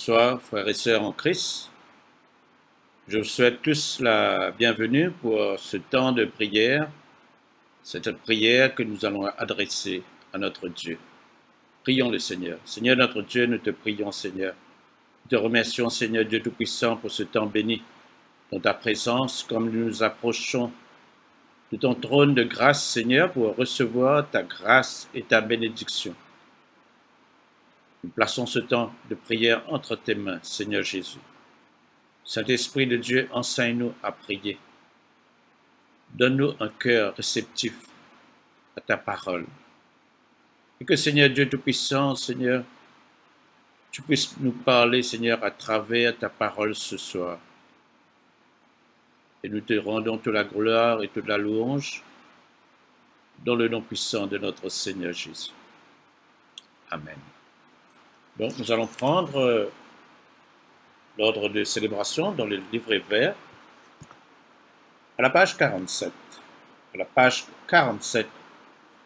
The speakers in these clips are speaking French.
Bonsoir, frères et sœurs en Christ. Je vous souhaite tous la bienvenue pour ce temps de prière, cette prière que nous allons adresser à notre Dieu. Prions le Seigneur. Seigneur notre Dieu, nous te prions, Seigneur. Nous te remercions, Seigneur Dieu Tout-Puissant, pour ce temps béni, dans ta présence, comme nous nous approchons de ton trône de grâce, Seigneur, pour recevoir ta grâce et ta bénédiction. Nous plaçons ce temps de prière entre tes mains, Seigneur Jésus. Saint-Esprit de Dieu, enseigne-nous à prier. Donne-nous un cœur réceptif à ta parole. Et que, Seigneur Dieu Tout-Puissant, Seigneur, tu puisses nous parler, Seigneur, à travers ta parole ce soir. Et nous te rendons toute la gloire et toute la louange dans le nom puissant de notre Seigneur Jésus. Amen. Donc, nous allons prendre l'ordre de célébration dans le livret vert à la page 47. À la page 47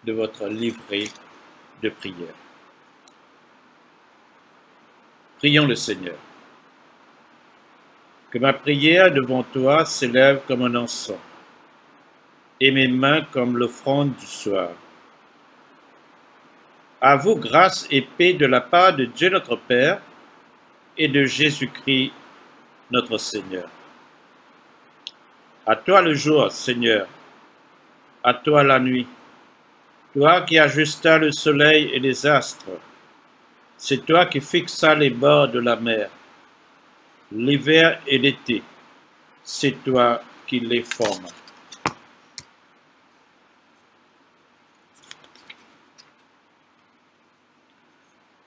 de votre livret de prière. Prions le Seigneur. Que ma prière devant toi s'élève comme un encens, et mes mains comme l'offrande du soir. À vous grâce et paix de la part de Dieu notre Père et de Jésus-Christ notre Seigneur. À toi le jour, Seigneur, à toi la nuit, toi qui ajustas le soleil et les astres, c'est toi qui fixas les bords de la mer, l'hiver et l'été, c'est toi qui les formes.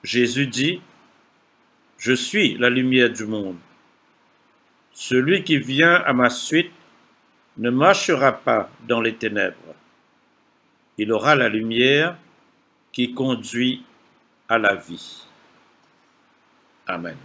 Jésus dit, « Je suis la lumière du monde. Celui qui vient à ma suite ne marchera pas dans les ténèbres. Il aura la lumière qui conduit à la vie. » Amen.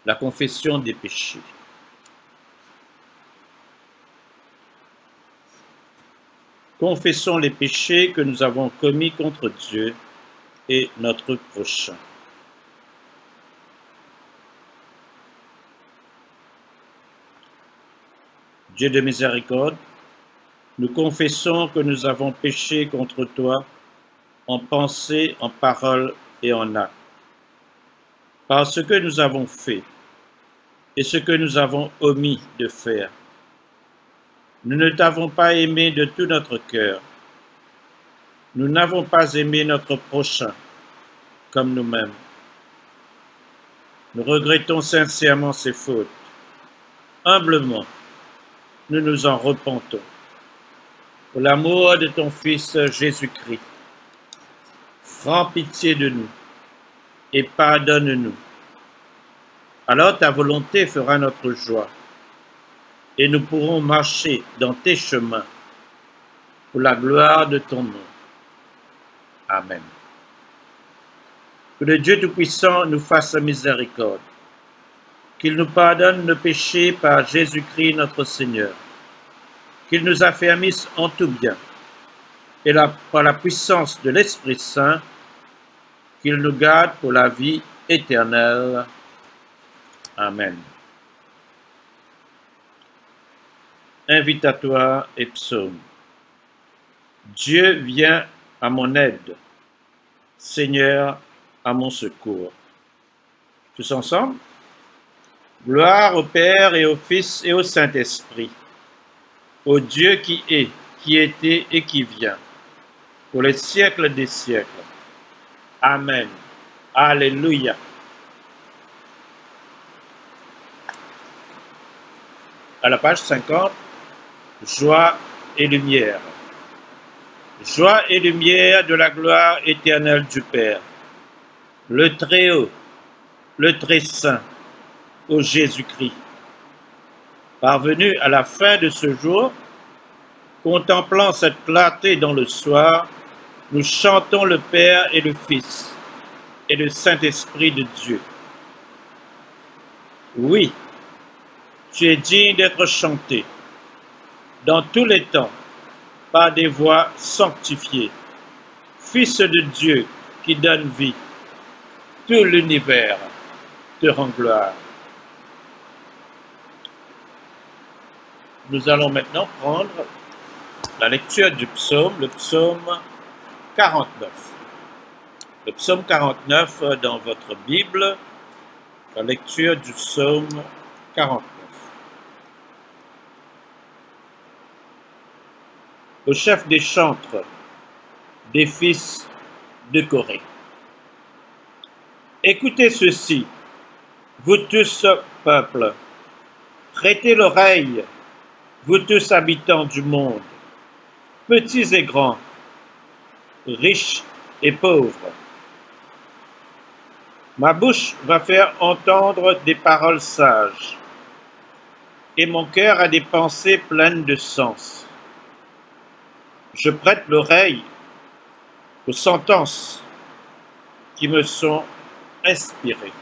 La confession des péchés. Confessons les péchés que nous avons commis contre Dieu et notre prochain. Dieu de miséricorde, nous confessons que nous avons péché contre toi en pensée, en parole et en acte. Par ce que nous avons fait et ce que nous avons omis de faire, nous ne t'avons pas aimé de tout notre cœur. Nous n'avons pas aimé notre prochain comme nous-mêmes. Nous regrettons sincèrement ces fautes. Humblement, nous nous en repentons. Pour l'amour de ton Fils Jésus-Christ, prends pitié de nous et pardonne-nous. Alors ta volonté fera notre joie et nous pourrons marcher dans tes chemins pour la gloire de ton nom. Amen. Que le Dieu Tout-Puissant nous fasse miséricorde, qu'il nous pardonne nos péchés par Jésus-Christ notre Seigneur, qu'il nous affermisse en tout bien, et par la puissance de l'Esprit Saint, qu'il nous garde pour la vie éternelle. Amen. Invitatoire et psaume. Dieu vient à mon aide, Seigneur à mon secours. Tous ensemble? Gloire au Père et au Fils et au Saint-Esprit, au Dieu qui est, qui était et qui vient, pour les siècles des siècles. Amen. Alléluia. À la page 50, joie et lumière. Joie et lumière de la gloire éternelle du Père, le Très-Haut, le Très-Saint, ô Jésus-Christ. Parvenu à la fin de ce jour, contemplant cette clarté dans le soir, nous chantons le Père et le Fils et le Saint-Esprit de Dieu. Oui, tu es digne d'être chanté dans tous les temps par des voix sanctifiées. Fils de Dieu qui donne vie, tout l'univers te rend gloire. Nous allons maintenant prendre la lecture du psaume, le psaume 49. Le psaume 49 dans votre Bible, la lecture du psaume 49. Au chef des chantres, des fils de Corée. Écoutez ceci, vous tous peuples, prêtez l'oreille, vous tous habitants du monde, petits et grands, riches et pauvres. Ma bouche va faire entendre des paroles sages, et mon cœur a des pensées pleines de sens. Je prête l'oreille aux sentences qui me sont inspirées.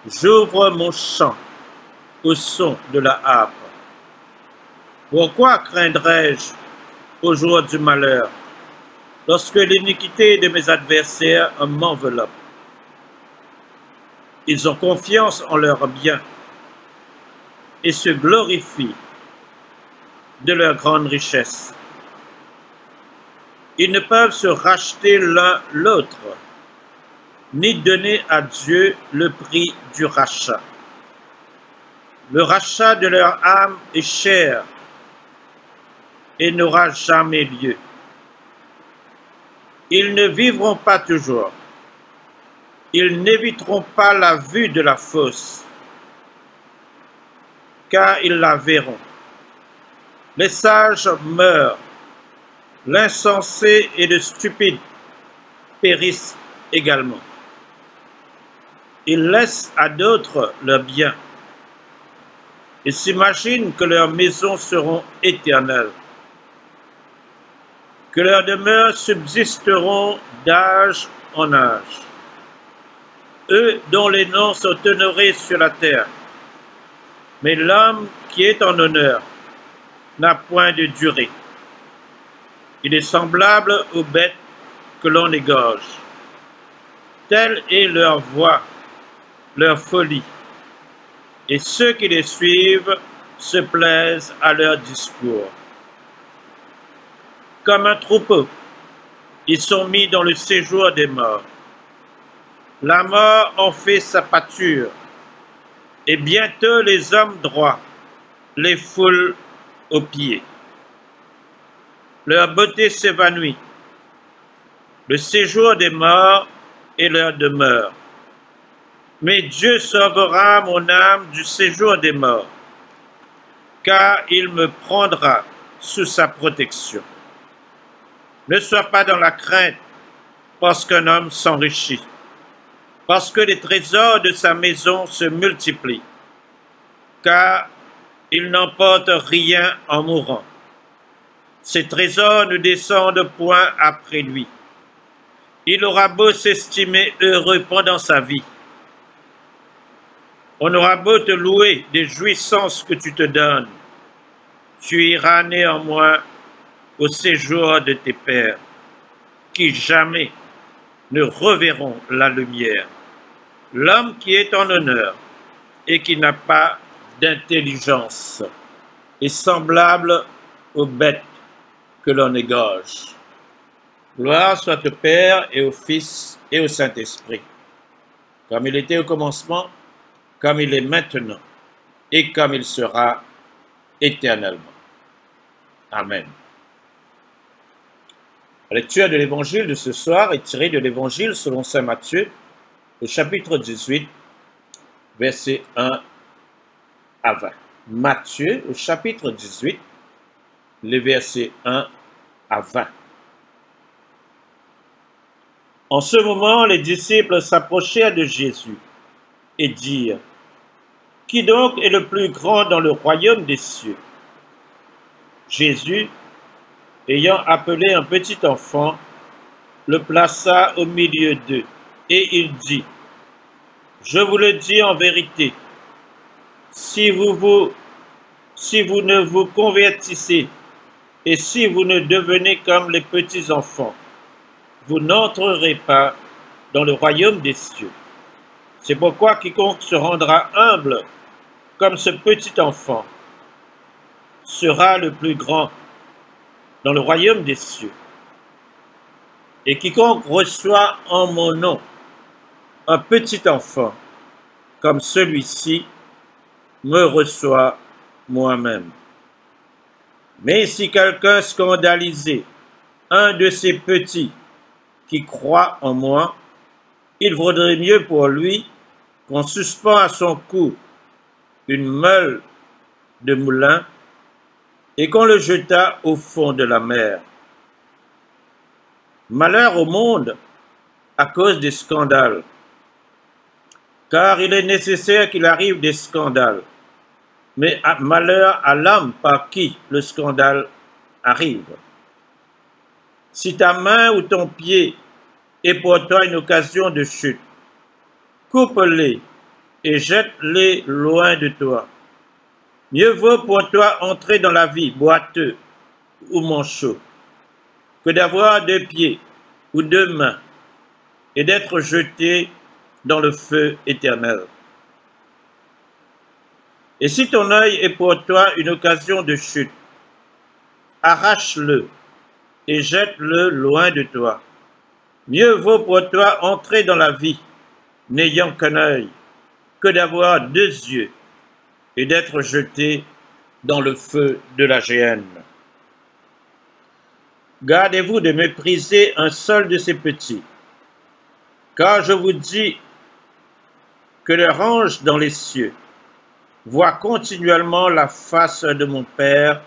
J'ouvre mon chant au son de la harpe. Pourquoi craindrais-je au jour du malheur, lorsque l'iniquité de mes adversaires m'enveloppe? Ils ont confiance en leurs biens et se glorifient de leur grande richesse. Ils ne peuvent se racheter l'un l'autre, ni donner à Dieu le prix du rachat. Le rachat de leur âme est cher et n'aura jamais lieu. Ils ne vivront pas toujours. Ils n'éviteront pas la vue de la fosse, car ils la verront. Les sages meurent, l'insensé et le stupide périssent également. Ils laissent à d'autres leurs biens. Ils s'imaginent que leurs maisons seront éternelles, que leurs demeures subsisteront d'âge en âge. Eux dont les noms sont honorés sur la terre, mais l'homme qui est en honneur n'a point de durée. Il est semblable aux bêtes que l'on égorge. Telle est leur voie, leur folie. et ceux qui les suivent se plaisent à leur discours. Comme un troupeau, ils sont mis dans le séjour des morts. La mort en fait sa pâture, et bientôt les hommes droits les foulent aux pieds. Leur beauté s'évanouit. Le séjour des morts est leur demeure. Mais Dieu sauvera mon âme du séjour des morts, car il me prendra sous sa protection. Ne sois pas dans la crainte parce qu'un homme s'enrichit, parce que les trésors de sa maison se multiplient, car il n'emporte rien en mourant. Ses trésors ne descendent point après lui. Il aura beau s'estimer heureux pendant sa vie. On aura beau te louer des jouissances que tu te donnes, tu iras néanmoins au séjour de tes pères, qui jamais ne reverront la lumière. L'homme qui est en honneur et qui n'a pas d'intelligence est semblable aux bêtes que l'on égorge. Gloire soit au Père et au Fils et au Saint-Esprit, comme il était au commencement, comme il est maintenant, et comme il sera éternellement. Amen. La lecture de l'évangile de ce soir est tirée de l'évangile selon saint Matthieu, au chapitre 18, versets 1 à 20. Matthieu, au chapitre 18, les versets 1 à 20. En ce moment, les disciples s'approchèrent de Jésus et dirent: « Qui donc est le plus grand dans le royaume des cieux ?» Jésus, ayant appelé un petit enfant, le plaça au milieu d'eux, et il dit: « Je vous le dis en vérité, si vous ne vous convertissez et si vous ne devenez comme les petits enfants, vous n'entrerez pas dans le royaume des cieux. C'est pourquoi quiconque se rendra humble comme ce petit enfant sera le plus grand dans le royaume des cieux. Et quiconque reçoit en mon nom un petit enfant comme celui-ci me reçoit moi-même. Mais si quelqu'un scandalisait un de ces petits qui croit en moi, il vaudrait mieux pour lui qu'on suspend à son cou une meule de moulin et qu'on le jetât au fond de la mer. Malheur au monde à cause des scandales, car il est nécessaire qu'il arrive des scandales, mais malheur à l'homme par qui le scandale arrive. Si ta main ou ton pied est pour toi une occasion de chute, coupe-les et jette-les loin de toi. Mieux vaut pour toi entrer dans la vie boiteux ou manchot, que d'avoir 2 pieds ou 2 mains et d'être jeté dans le feu éternel. Et si ton œil est pour toi une occasion de chute, arrache-le et jette-le loin de toi. Mieux vaut pour toi entrer dans la vie, n'ayant qu'un œil, que d'avoir 2 yeux et d'être jeté dans le feu de la géhenne. Gardez-vous de mépriser un seul de ces petits, car je vous dis que leur ange dans les cieux voit continuellement la face de mon Père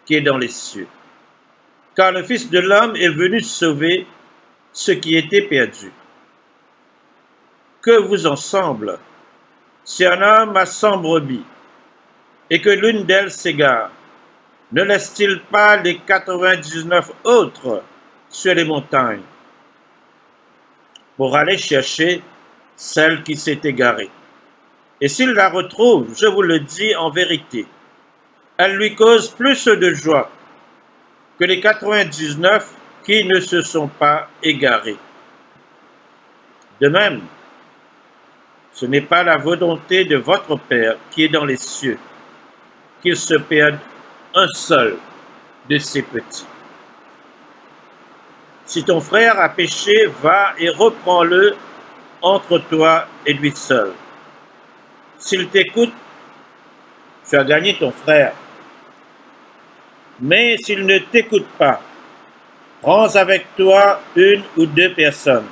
qui est dans les cieux. Car le Fils de l'homme est venu sauver ce qui était perdu. Que vous en semble, si un homme a 100 brebis, et que l'une d'elles s'égare, ne laisse-t-il pas les 99 autres sur les montagnes pour aller chercher celle qui s'est égarée? Et s'il la retrouve, je vous le dis en vérité, elle lui cause plus de joie que les 99 qui ne se sont pas égarés. De même, Ce n'est pas la volonté de votre Père qui est dans les cieux, qu'il se perde un seul de ses petits. Si ton frère a péché, va et reprends-le entre toi et lui seul. S'il t'écoute, tu as gagné ton frère. Mais s'il ne t'écoute pas, prends avec toi une ou deux personnes,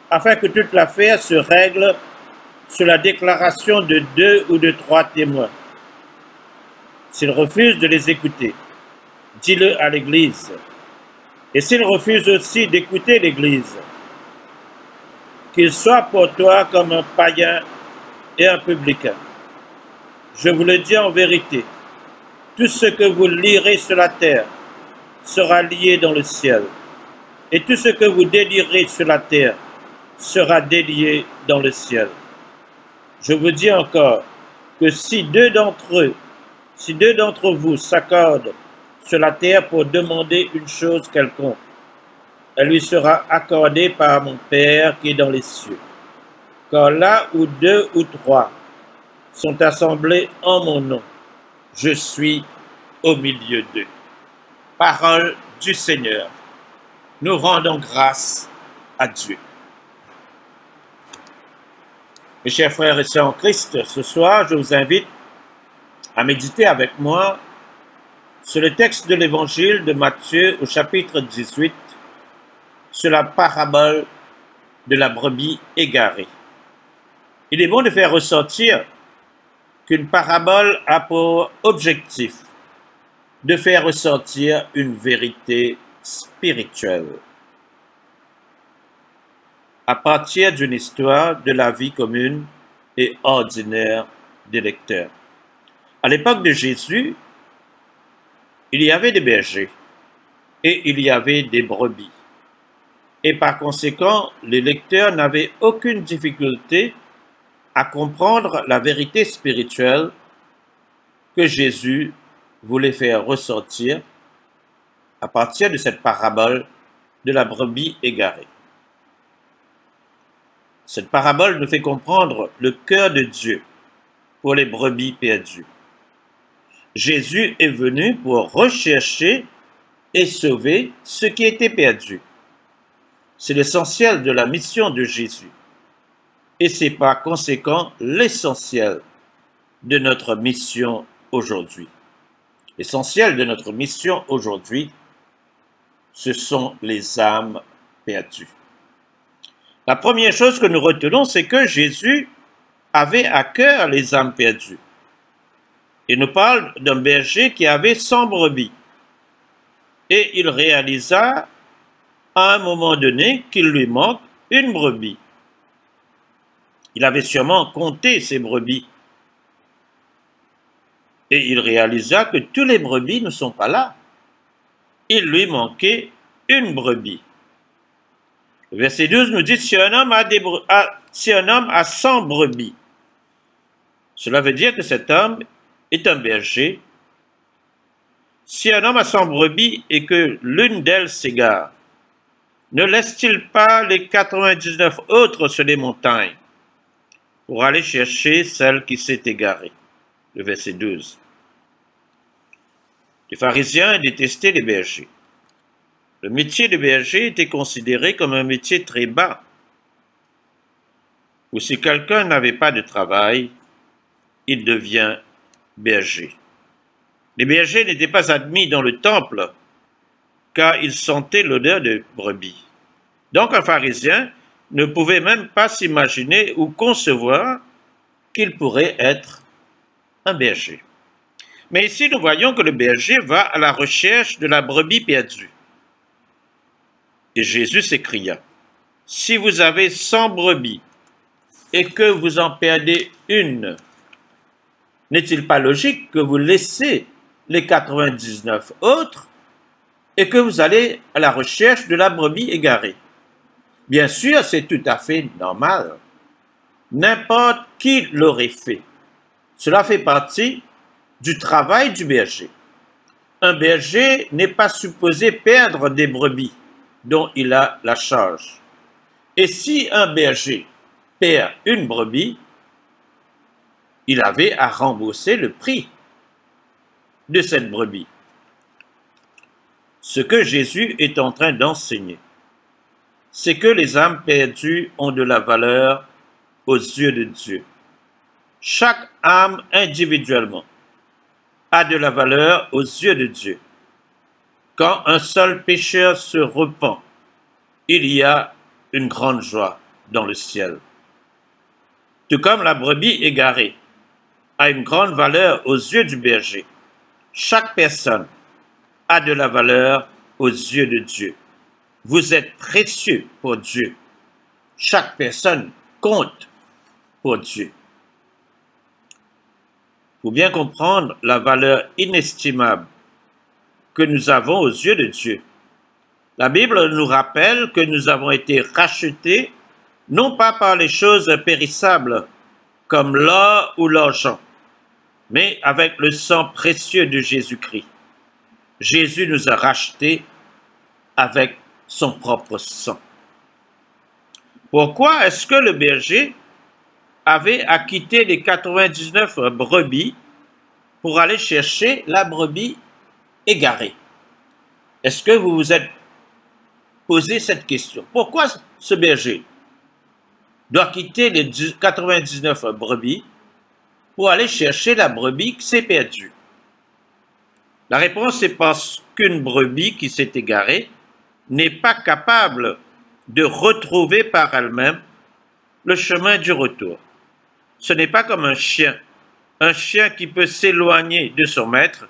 afin que toute l'affaire se règle sur la déclaration de 2 ou de 3 témoins. S'il refuse de les écouter, dis-le à l'Église. Et s'il refuse aussi d'écouter l'Église, qu'il soit pour toi comme un païen et un publicain. Je vous le dis en vérité, tout ce que vous lirez sur la terre sera lié dans le ciel, et tout ce que vous délierez sur la terre sera délié dans le ciel. Je vous dis encore que si deux d'entre vous s'accordent sur la terre pour demander une chose quelconque, elle lui sera accordée par mon Père qui est dans les cieux. Car là où 2 ou 3 sont assemblés en mon nom, je suis au milieu d'eux. Parole du Seigneur. Nous rendons grâce à Dieu. Mes chers frères et sœurs en Christ, ce soir, je vous invite à méditer avec moi sur le texte de l'Évangile de Matthieu au chapitre 18, sur la parabole de la brebis égarée. Il est bon de faire ressortir qu'une parabole a pour objectif de faire ressortir une vérité spirituelle à partir d'une histoire de la vie commune et ordinaire des lecteurs. À l'époque de Jésus, il y avait des bergers et il y avait des brebis. Et par conséquent, les lecteurs n'avaient aucune difficulté à comprendre la vérité spirituelle que Jésus voulait faire ressortir à partir de cette parabole de la brebis égarée. Cette parabole nous fait comprendre le cœur de Dieu pour les brebis perdues. Jésus est venu pour rechercher et sauver ce qui était perdu. C'est l'essentiel de la mission de Jésus. Et c'est par conséquent l'essentiel de notre mission aujourd'hui. L'essentiel de notre mission aujourd'hui, ce sont les âmes perdues. La première chose que nous retenons, c'est que Jésus avait à cœur les âmes perdues. Il nous parle d'un berger qui avait 100 brebis. Et il réalisa à un moment donné qu'il lui manque une brebis. Il avait sûrement compté ses brebis. Et il réalisa que tous les brebis ne sont pas là. Il lui manquait une brebis. Le verset 12 nous dit, si un homme a 100 brebis, cela veut dire que cet homme est un berger. Si un homme a 100 brebis et que l'une d'elles s'égare, ne laisse-t-il pas les 99 autres sur les montagnes pour aller chercher celle qui s'est égarée? Le verset 12. Les pharisiens détestaient les bergers. Le métier de berger était considéré comme un métier très bas, où si quelqu'un n'avait pas de travail, il devient berger. Les bergers n'étaient pas admis dans le temple, car ils sentaient l'odeur de brebis. Donc un pharisien ne pouvait même pas s'imaginer ou concevoir qu'il pourrait être un berger. Mais ici, nous voyons que le berger va à la recherche de la brebis perdue. Et Jésus s'écria, « Si vous avez 100 brebis et que vous en perdez une, n'est-il pas logique que vous laissez les 99 autres et que vous allez à la recherche de la brebis égarée? » Bien sûr, c'est tout à fait normal. N'importe qui l'aurait fait. Cela fait partie du travail du berger. Un berger n'est pas supposé perdre des brebis dont il a la charge. Et si un berger perd une brebis, il avait à rembourser le prix de cette brebis. Ce que Jésus est en train d'enseigner, c'est que les âmes perdues ont de la valeur aux yeux de Dieu. Chaque âme individuellement a de la valeur aux yeux de Dieu. Quand un seul pécheur se repent, il y a une grande joie dans le ciel. Tout comme la brebis égarée a une grande valeur aux yeux du berger, chaque personne a de la valeur aux yeux de Dieu. Vous êtes précieux pour Dieu. Chaque personne compte pour Dieu. Pour bien comprendre la valeur inestimable que nous avons aux yeux de Dieu, la Bible nous rappelle que nous avons été rachetés non pas par les choses périssables comme l'or ou l'argent, mais avec le sang précieux de Jésus-Christ. Jésus nous a rachetés avec son propre sang. Pourquoi est-ce que le berger avait acquitté les 99 brebis pour aller chercher la brebis égarée? Est-ce que vous vous êtes posé cette question? Pourquoi ce berger doit quitter les 99 brebis pour aller chercher la brebis qui s'est perdue? La réponse est parce qu'une brebis qui s'est égarée n'est pas capable de retrouver par elle-même le chemin du retour. Ce n'est pas comme un chien qui peut s'éloigner de son maître,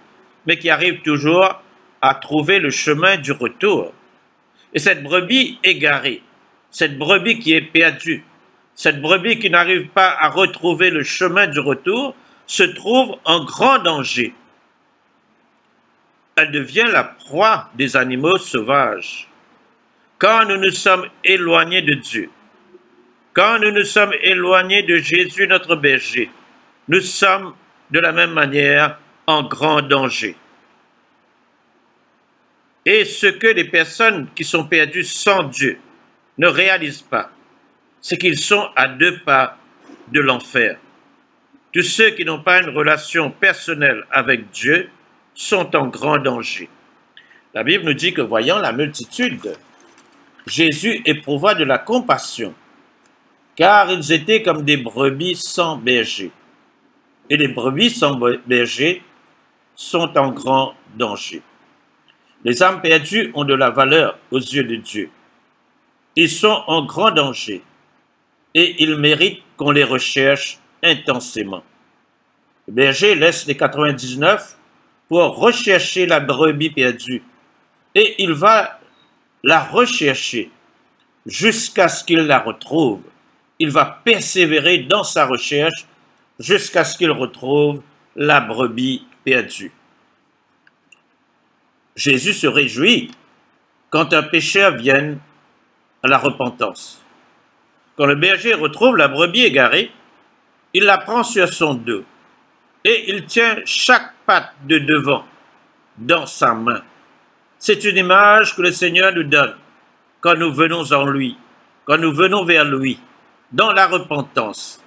mais qui arrive toujours à trouver le chemin du retour. Et cette brebis égarée, cette brebis qui est perdue, cette brebis qui n'arrive pas à retrouver le chemin du retour, se trouve en grand danger. Elle devient la proie des animaux sauvages. Quand nous nous sommes éloignés de Dieu, quand nous nous sommes éloignés de Jésus notre berger, nous sommes de la même manière en grand danger. Et ce que les personnes qui sont perdues sans Dieu ne réalisent pas, c'est qu'ils sont à 2 pas de l'enfer. Tous ceux qui n'ont pas une relation personnelle avec Dieu sont en grand danger. La Bible nous dit que voyant la multitude, Jésus éprouva de la compassion, car ils étaient comme des brebis sans berger. Et les brebis sans berger sont en grand danger. Les âmes perdues ont de la valeur aux yeux de Dieu. Ils sont en grand danger et ils méritent qu'on les recherche intensément. Le berger laisse les 99 pour rechercher la brebis perdue et il va la rechercher jusqu'à ce qu'il la retrouve. Il va persévérer dans sa recherche jusqu'à ce qu'il retrouve la brebis perdue. Jésus se réjouit quand un pécheur vienne à la repentance. Quand le berger retrouve la brebis égarée, il la prend sur son dos et il tient chaque patte de devant dans sa main. C'est une image que le Seigneur nous donne quand nous venons en lui, quand nous venons vers lui, dans la repentance,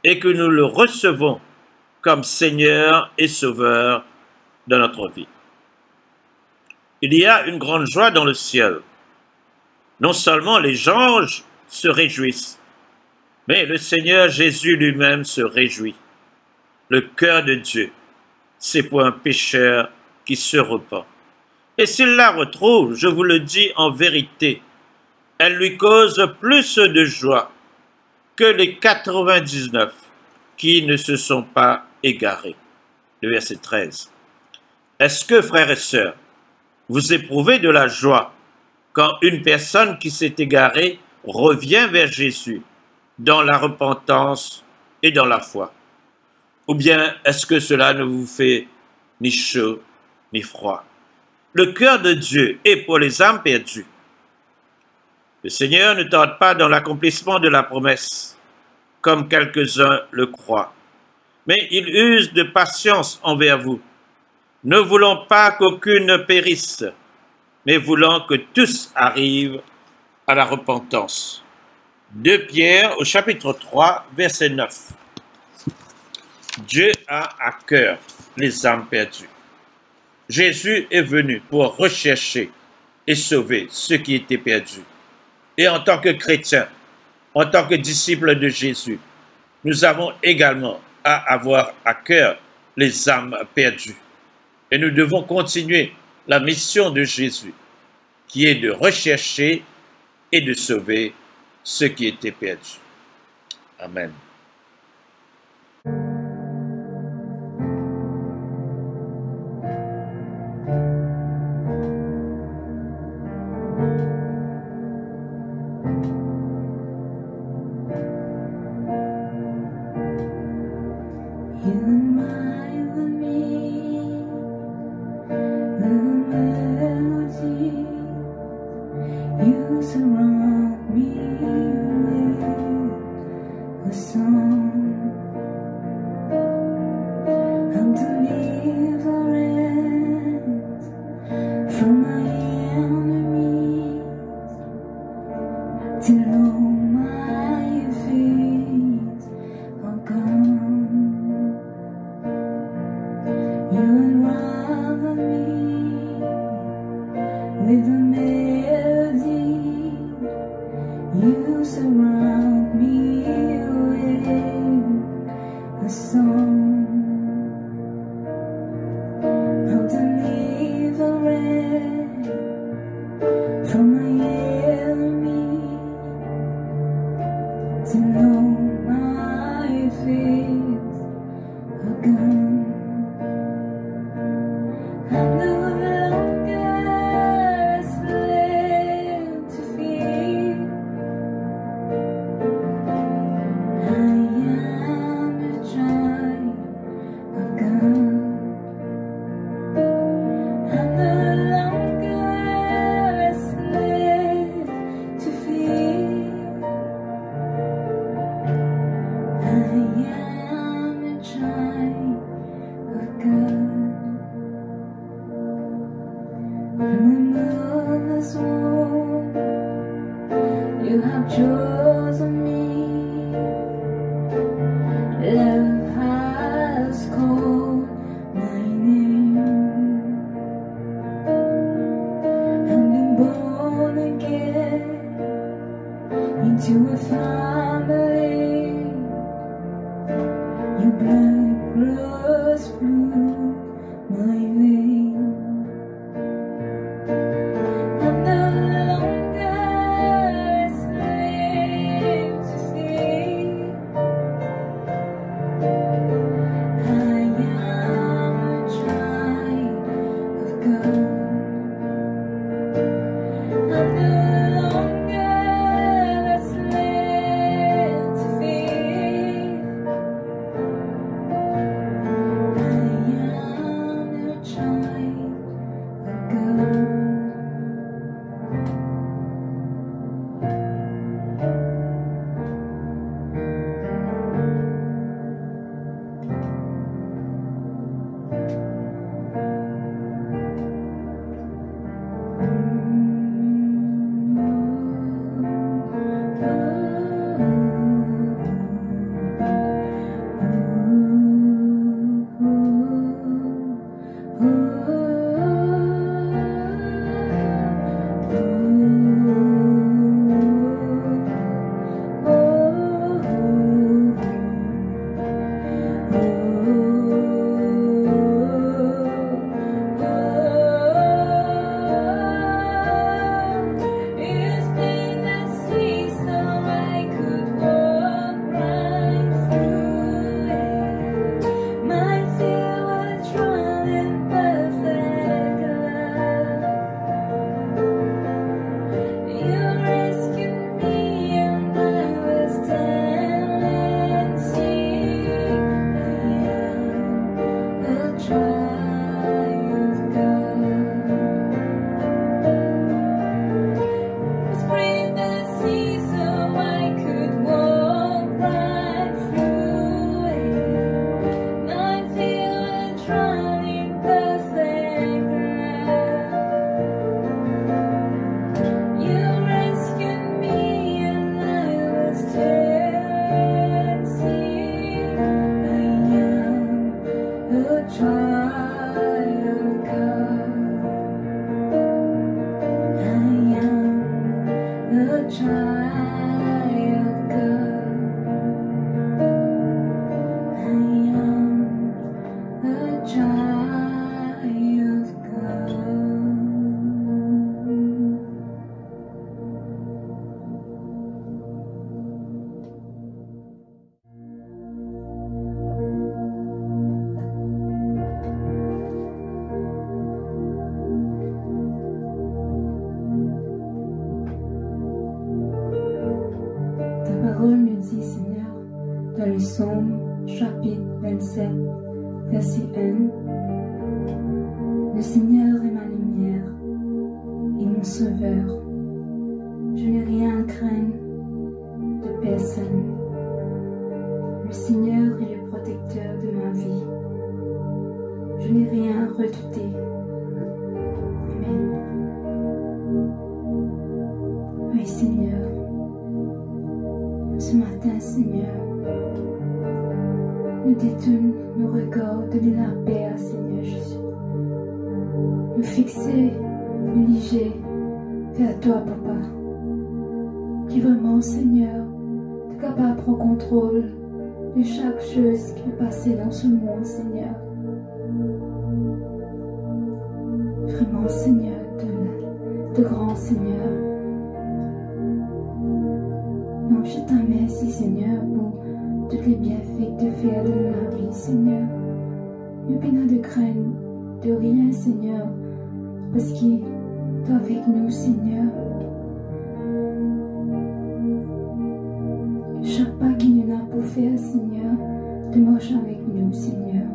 et que nous le recevons comme Seigneur et Sauveur de notre vie. Il y a une grande joie dans le ciel. Non seulement les anges se réjouissent, mais le Seigneur Jésus lui-même se réjouit. Le cœur de Dieu, c'est pour un pécheur qui se repent. Et s'il la retrouve, je vous le dis en vérité, elle lui cause plus de joie que les 99 qui ne se sont pas égarés. Le verset 13. Est-ce que, frères et sœurs, vous éprouvez de la joie quand une personne qui s'est égarée revient vers Jésus dans la repentance et dans la foi? Ou bien est-ce que cela ne vous fait ni chaud ni froid? Le cœur de Dieu est pour les âmes perdues. Le Seigneur ne tarde pas dans l'accomplissement de la promesse, comme quelques-uns le croient, mais il use de patience envers vous, ne voulant pas qu'aucune périsse, mais voulant que tous arrivent à la repentance. 2 Pierre au chapitre 3, verset 9. Dieu a à cœur les âmes perdues. Jésus est venu pour rechercher et sauver ceux qui étaient perdus. Et en tant que chrétiens, en tant que disciples de Jésus, nous avons également à avoir à cœur les âmes perdues. Et nous devons continuer la mission de Jésus, qui est de rechercher et de sauver ceux qui étaient perdus. Amen. le psaume, chapitre 27, verset 1. Le Seigneur est ma lumière et mon sauveur. Je n'ai rien à craindre de personne. Le Seigneur est le protecteur de ma vie. Je n'ai rien à redouter. Amen. Oui, Seigneur. Ce matin, Seigneur, nous détournons nos regards, donner la paix à Seigneur Jésus. Nous fixer, nous liger vers toi, Papa. Qui vraiment, Seigneur, est capable de prendre contrôle de chaque chose qui peut passer dans ce monde, Seigneur. Vraiment, Seigneur, de grand Seigneur. Non, je te remercie, Seigneur, pour tous les bienfaits que tu fais dans ma vie, Seigneur. Nous n'avons pas de crainte de rien, Seigneur, parce que tu es avec nous, Seigneur. Chaque pas qu'il y en a pour faire, Seigneur, tu marches avec nous, Seigneur.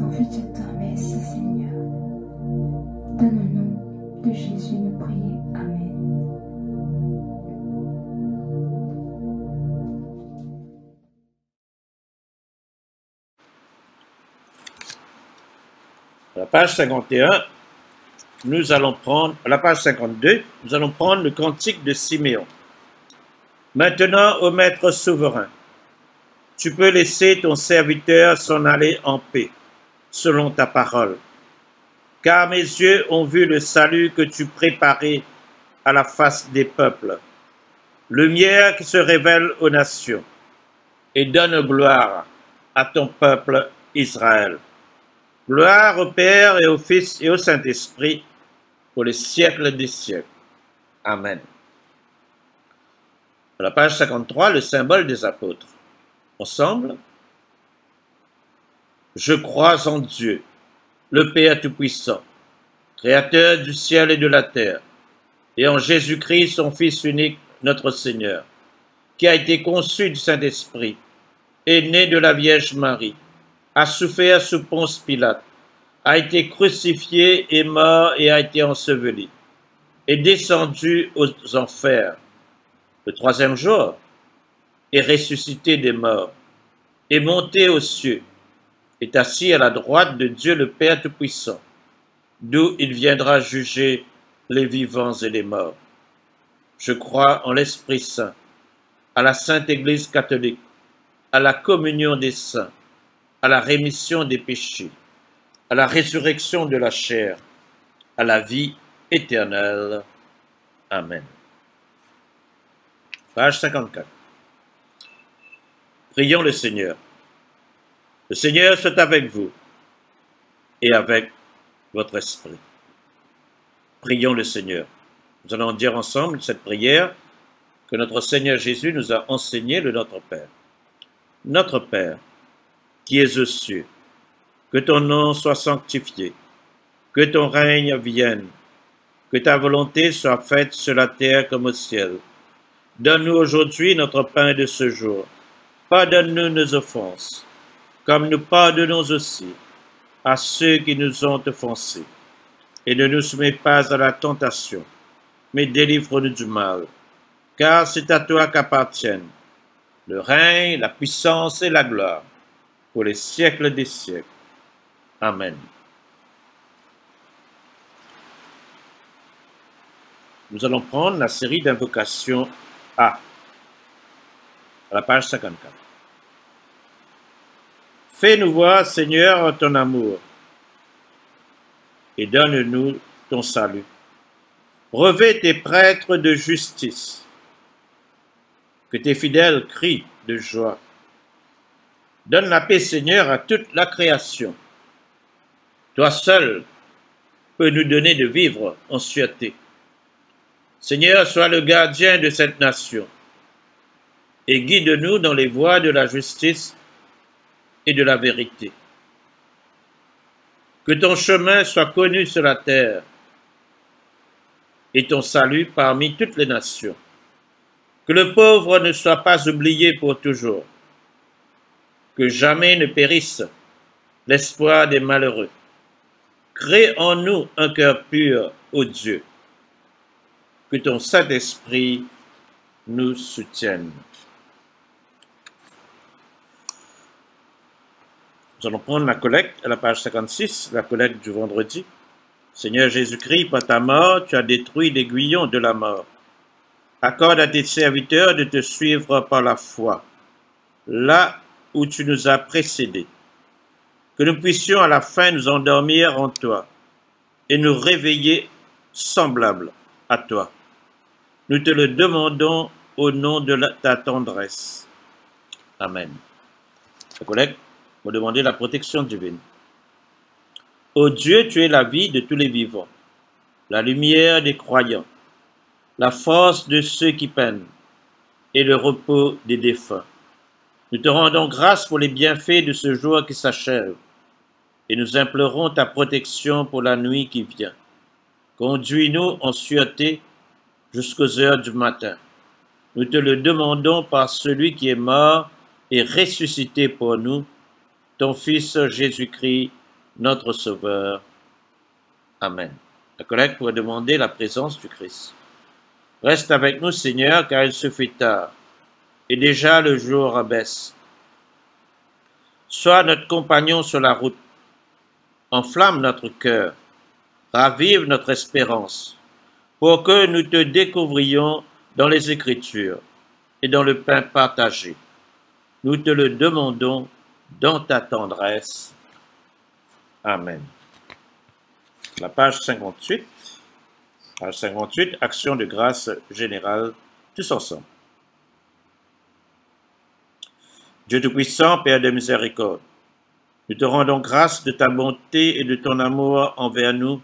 En fait, je te remercie, Seigneur. Dans le nom de Jésus, nous prions. Amen. À la page 51, nous allons prendre, à la page 52, nous allons prendre le cantique de Siméon. Maintenant, ô Maître souverain, tu peux laisser ton serviteur s'en aller en paix, selon ta parole. Car mes yeux ont vu le salut que tu préparais à la face des peuples, lumière qui se révèle aux nations, et donne gloire à ton peuple Israël. Gloire au Père et au Fils et au Saint-Esprit, pour les siècles des siècles. Amen. À la page 53, le symbole des apôtres. Ensemble, je crois en Dieu, le Père Tout-Puissant, Créateur du ciel et de la terre, et en Jésus-Christ, son Fils unique, notre Seigneur, qui a été conçu du Saint-Esprit, est né de la Vierge Marie, a souffert sous Ponce Pilate, a été crucifié, est mort et a été enseveli, est descendu aux enfers. Le troisième jour, est ressuscité des morts, est monté aux cieux, est assis à la droite de Dieu le Père Tout-Puissant, d'où il viendra juger les vivants et les morts. Je crois en l'Esprit Saint, à la Sainte Église catholique, à la communion des saints, à la rémission des péchés, à la résurrection de la chair, à la vie éternelle. Amen. Page 54. Prions le Seigneur. Le Seigneur soit avec vous et avec votre esprit. Prions le Seigneur. Nous allons dire ensemble cette prière que notre Seigneur Jésus nous a enseignée, le Notre Père. Notre Père, qui es aux cieux, que ton nom soit sanctifié, que ton règne vienne, que ta volonté soit faite sur la terre comme au ciel. Donne-nous aujourd'hui notre pain de ce jour. Pardonne-nous nos offenses, comme nous pardonnons aussi à ceux qui nous ont offensés. Et ne nous soumets pas à la tentation, mais délivre-nous du mal. Car c'est à toi qu'appartiennent le règne, la puissance et la gloire, pour les siècles des siècles. Amen. Nous allons prendre la série d'invocations A, à la page 54. Fais-nous voir, Seigneur, ton amour, et donne-nous ton salut. Revêt tes prêtres de justice, que tes fidèles crient de joie. Donne la paix, Seigneur, à toute la création. Toi seul peux nous donner de vivre en sûreté. Seigneur, sois le gardien de cette nation et guide-nous dans les voies de la justice et de la vérité. Que ton chemin soit connu sur la terre et ton salut parmi toutes les nations. Que le pauvre ne soit pas oublié pour toujours. Que jamais ne périsse l'espoir des malheureux. Crée en nous un cœur pur, ô Dieu. Que ton Saint-Esprit nous soutienne. Nous allons prendre la collecte à la page 56, la collecte du vendredi. Seigneur Jésus-Christ, par ta mort, tu as détruit l'aiguillon de la mort. Accorde à tes serviteurs de te suivre par la foi, là où tu nous as précédés. Que nous puissions à la fin nous endormir en toi et nous réveiller semblables à toi. Nous te le demandons au nom de ta tendresse. Amen. La collecte pour demander la protection divine. Ô Dieu, tu es la vie de tous les vivants, la lumière des croyants, la force de ceux qui peinent et le repos des défunts. Nous te rendons grâce pour les bienfaits de ce jour qui s'achève et nous implorons ta protection pour la nuit qui vient. Conduis-nous en sûreté jusqu'aux heures du matin. Nous te le demandons par celui qui est mort et ressuscité pour nous, ton Fils Jésus-Christ, notre Sauveur. Amen. La collecte pour demander la présence du Christ. Reste avec nous, Seigneur, car il se fait tard, et déjà le jour abaisse. Sois notre compagnon sur la route, enflamme notre cœur, ravive notre espérance, pour que nous te découvrions dans les Écritures et dans le pain partagé. Nous te le demandons dans ta tendresse. Amen. La page 58. Page 58, action de grâce générale, tous ensemble. Dieu Tout-Puissant, Père de miséricorde, nous te rendons grâce de ta bonté et de ton amour envers nous,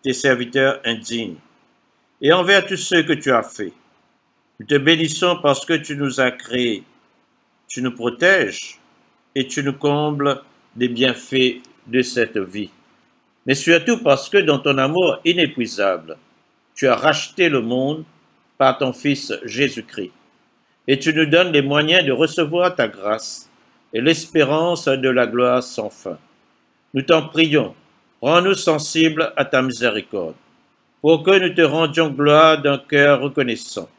tes serviteurs indignes, et envers tous ceux que tu as faits. Nous te bénissons parce que tu nous as créés, tu nous protèges et tu nous combles des bienfaits de cette vie. Mais surtout parce que dans ton amour inépuisable, tu as racheté le monde par ton Fils Jésus-Christ, et tu nous donnes les moyens de recevoir ta grâce et l'espérance de la gloire sans fin. Nous t'en prions, rends-nous sensibles à ta miséricorde, pour que nous te rendions gloire d'un cœur reconnaissant,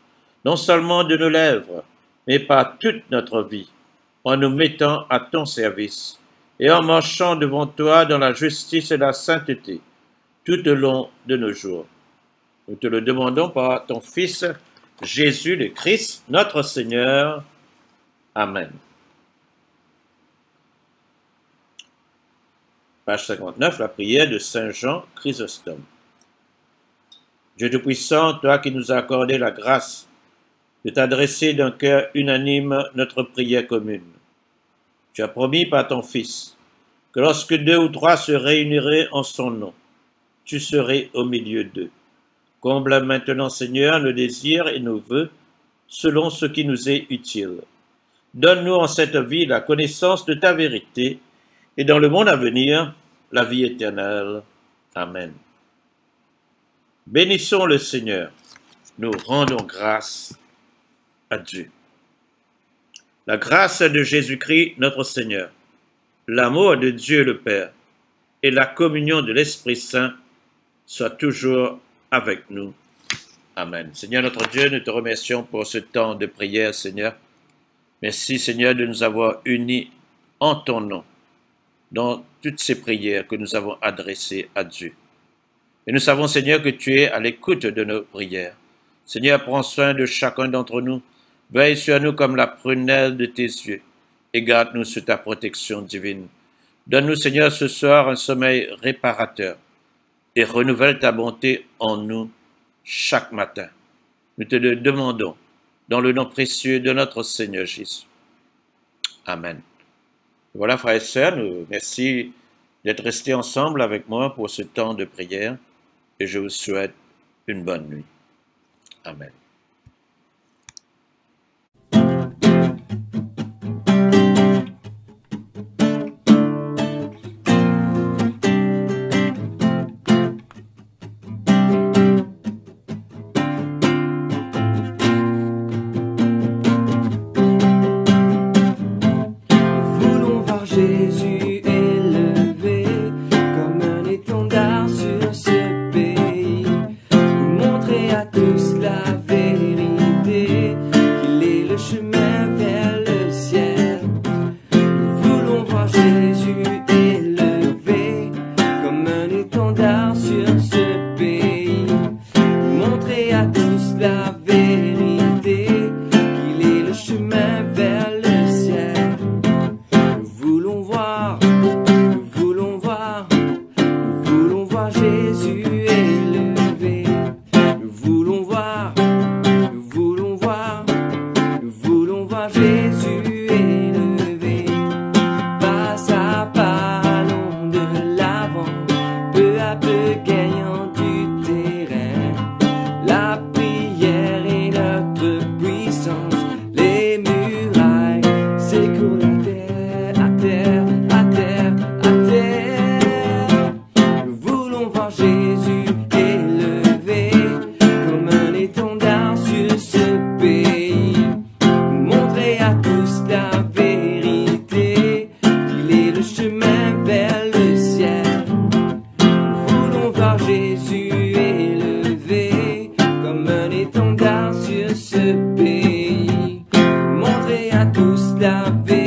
non seulement de nos lèvres, mais par toute notre vie, en nous mettant à ton service et en marchant devant toi dans la justice et la sainteté, tout au long de nos jours. Nous te le demandons par ton Fils, Jésus le Christ, notre Seigneur. Amen. Page 59, la prière de Saint Jean Chrysostome. Dieu Tout-Puissant, toi qui nous as accordé la grâce de t'adresser d'un cœur unanime notre prière commune, tu as promis par ton Fils que lorsque 2 ou 3 se réuniraient en son nom, tu serais au milieu d'eux. Comble maintenant, Seigneur, nos désirs et nos vœux selon ce qui nous est utile. Donne-nous en cette vie la connaissance de ta vérité et dans le monde à venir, la vie éternelle. Amen. Bénissons le Seigneur. Nous rendons grâce à Dieu. La grâce de Jésus-Christ, notre Seigneur, l'amour de Dieu le Père et la communion de l'Esprit Saint soient toujours avec nous. Amen. Seigneur notre Dieu, nous te remercions pour ce temps de prière, Seigneur. Merci, Seigneur, de nous avoir unis en ton nom dans toutes ces prières que nous avons adressées à Dieu. Et nous savons, Seigneur, que tu es à l'écoute de nos prières. Seigneur, prends soin de chacun d'entre nous. Veille sur nous comme la prunelle de tes yeux et garde-nous sous ta protection divine. Donne-nous, Seigneur, ce soir un sommeil réparateur et renouvelle ta bonté en nous chaque matin. Nous te le demandons dans le nom précieux de notre Seigneur Jésus. Amen. Voilà, frères et sœurs, merci d'être restés ensemble avec moi pour ce temps de prière et je vous souhaite une bonne nuit. Amen. Jésus élevé. Pas à pas, allons de l'avant, peu à peu gagnant du terrain. La prière est notre puissance, les murailles s'écroulent à terre, à terre, à terre. Nous voulons voir Jésus élevé comme un étendard sur ce pays. Montrer à tous la vérité, qu'il est le chemin vers le ciel. Nous voulons voir Jésus élevé comme un étendard sur ce pays. Montrer à tous la vérité.